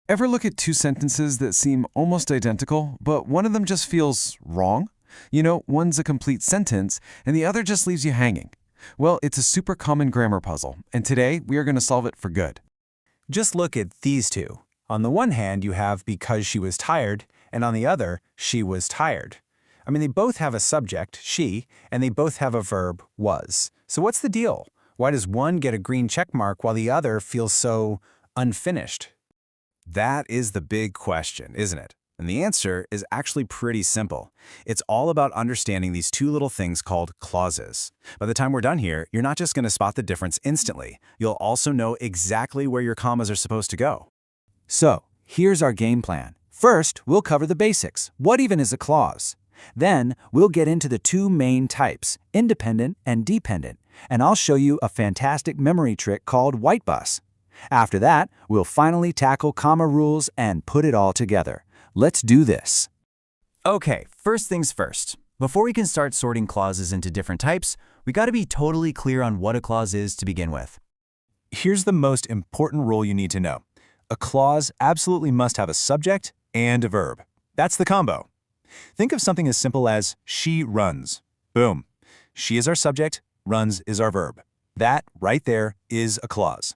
Ever look at two sentences that seem almost identical, but one of them just feels wrong? One's a complete sentence, and the other just leaves you hanging. Well, it's a super common grammar puzzle, and today we are going to solve it for good. Just look at these two. On the one hand, you have because she was tired, and on the other, she was tired. They both have a subject, she, and they both have a verb, was. So what's the deal? Why does one get a green check mark while the other feels so unfinished? That is the big question, isn't it? And the answer is actually pretty simple. It's all about understanding these two little things called clauses. By the time we're done here, you're not just going to spot the difference instantly. You'll also know exactly where your commas are supposed to go. So, here's our game plan. First, we'll cover the basics. What even is a clause? Then, we'll get into the two main types, independent and dependent, and I'll show you a fantastic memory trick called White Bus. After that, we'll finally tackle comma rules and put it all together. Let's do this. Okay, first things first. Before we can start sorting clauses into different types, we got to be totally clear on what a clause is to begin with. Here's the most important rule you need to know. A clause absolutely must have a subject and a verb. That's the combo. Think of something as simple as she runs. Boom. She is our subject, runs is our verb. That right there is a clause.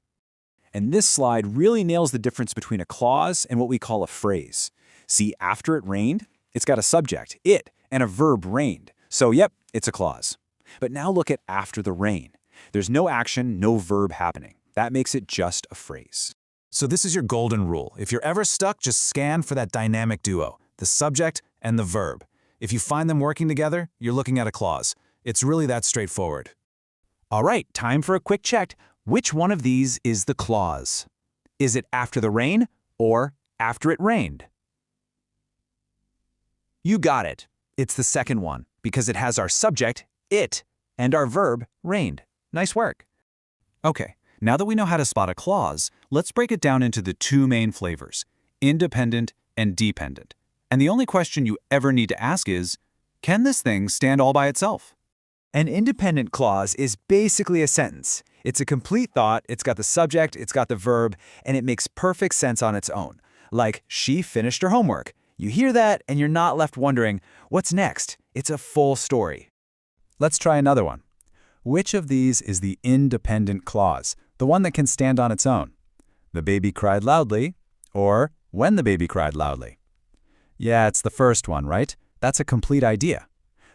And this slide really nails the difference between a clause and what we call a phrase. See, after it rained, it's got a subject, it, and a verb, rained. So yep, it's a clause. But now look at after the rain. There's no action, no verb happening. That makes it just a phrase. So this is your golden rule. If you're ever stuck, just scan for that dynamic duo, the subject and the verb. If you find them working together, you're looking at a clause. It's really that straightforward. All right, time for a quick check. Which one of these is the clause? Is it after the rain or after it rained? You got it. It's the second one because it has our subject, it, and our verb, rained. Nice work. Okay, now that we know how to spot a clause, let's break it down into the two main flavors, independent and dependent. And the only question you ever need to ask is, can this thing stand all by itself? An independent clause is basically a sentence. It's a complete thought, it's got the subject, it's got the verb, and it makes perfect sense on its own. Like, she finished her homework. You hear that, and you're not left wondering, what's next? It's a full story. Let's try another one. Which of these is the independent clause, the one that can stand on its own? The baby cried loudly, or when the baby cried loudly? Yeah, it's the first one, right? That's a complete idea.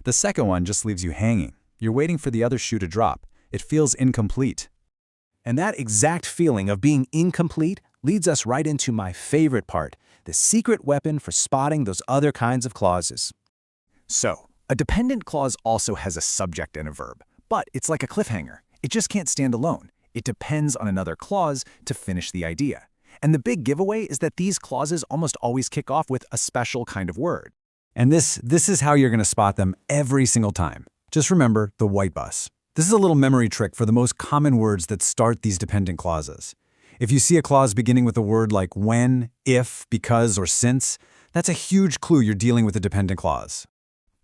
The second one just leaves you hanging. You're waiting for the other shoe to drop. It feels incomplete. And that exact feeling of being incomplete leads us right into my favorite part, the secret weapon for spotting those other kinds of clauses. So, a dependent clause also has a subject and a verb, but it's like a cliffhanger. It just can't stand alone. It depends on another clause to finish the idea. And the big giveaway is that these clauses almost always kick off with a special kind of word. And this is how you're going to spot them every single time. Just remember the white bus. This is a little memory trick for the most common words that start these dependent clauses. If you see a clause beginning with a word like when, if, because, or since, that's a huge clue you're dealing with a dependent clause.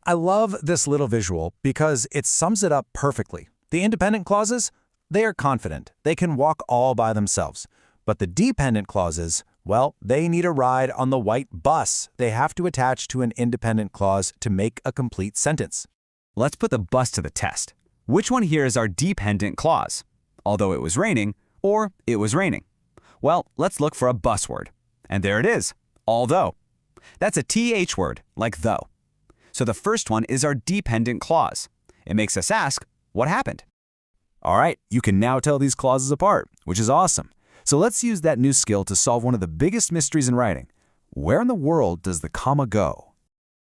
I love this little visual because it sums it up perfectly. The independent clauses, they are confident. They can walk all by themselves. But the dependent clauses, well, they need a ride on the white bus. They have to attach to an independent clause to make a complete sentence. Let's put the bus to the test. Which one here is our dependent clause? Although it was raining, or it was raining? Well, let's look for a bus word. And there it is, although. That's a TH word, like though. So the first one is our dependent clause. It makes us ask, what happened? All right, you can now tell these clauses apart, which is awesome. So let's use that new skill to solve one of the biggest mysteries in writing. Where in the world does the comma go?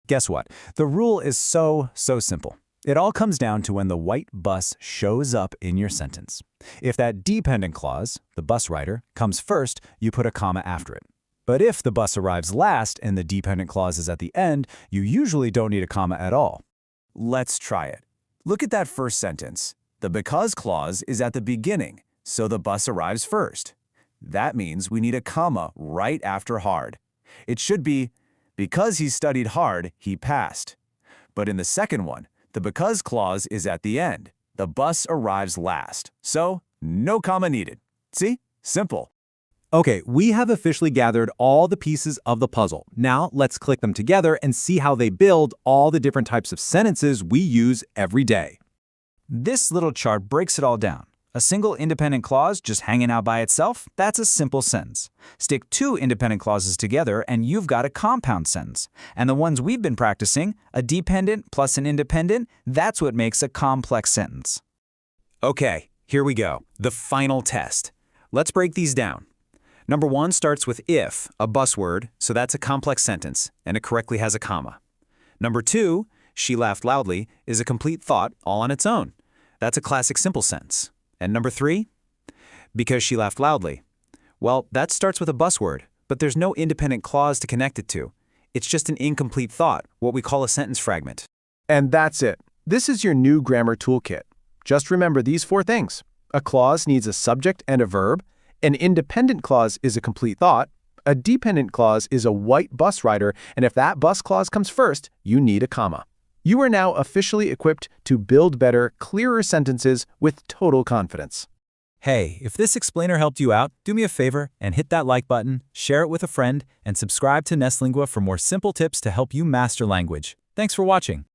Guess what? The rule is so simple. It all comes down to when the white bus shows up in your sentence. If that dependent clause, the bus rider, comes first, you put a comma after it. But if the bus arrives last and the dependent clause is at the end, you usually don't need a comma at all. Let's try it. Look at that first sentence. The because clause is at the beginning, so the bus arrives first. That means we need a comma right after hard. It should be, because he studied hard, he passed. But in the second one, the because clause is at the end. The bus arrives last, so no comma needed. See? Simple. Okay, we have officially gathered all the pieces of the puzzle. Now let's click them together and see how they build all the different types of sentences we use every day. This little chart breaks it all down. A single independent clause just hanging out by itself, that's a simple sentence. Stick two independent clauses together and you've got a compound sentence. And the ones we've been practicing, a dependent plus an independent, that's what makes a complex sentence. Okay, here we go. The final test. Let's break these down. Number 1 starts with if, a buzzword, so that's a complex sentence, and it correctly has a comma. Number 2, she laughed loudly, is a complete thought all on its own. That's a classic simple sentence. And number 3, because she laughed loudly. Well, that starts with a buzzword, but there's no independent clause to connect it to. It's just an incomplete thought, what we call a sentence fragment. And that's it. This is your new grammar toolkit. Just remember these 4 things. A clause needs a subject and a verb. An independent clause is a complete thought. A dependent clause is a white bus rider, and if that bus clause comes first, you need a comma. You are now officially equipped to build better, clearer sentences with total confidence. Hey, if this explainer helped you out, do me a favor and hit that like button, share it with a friend, and subscribe to Nestlingua for more simple tips to help you master language. Thanks for watching.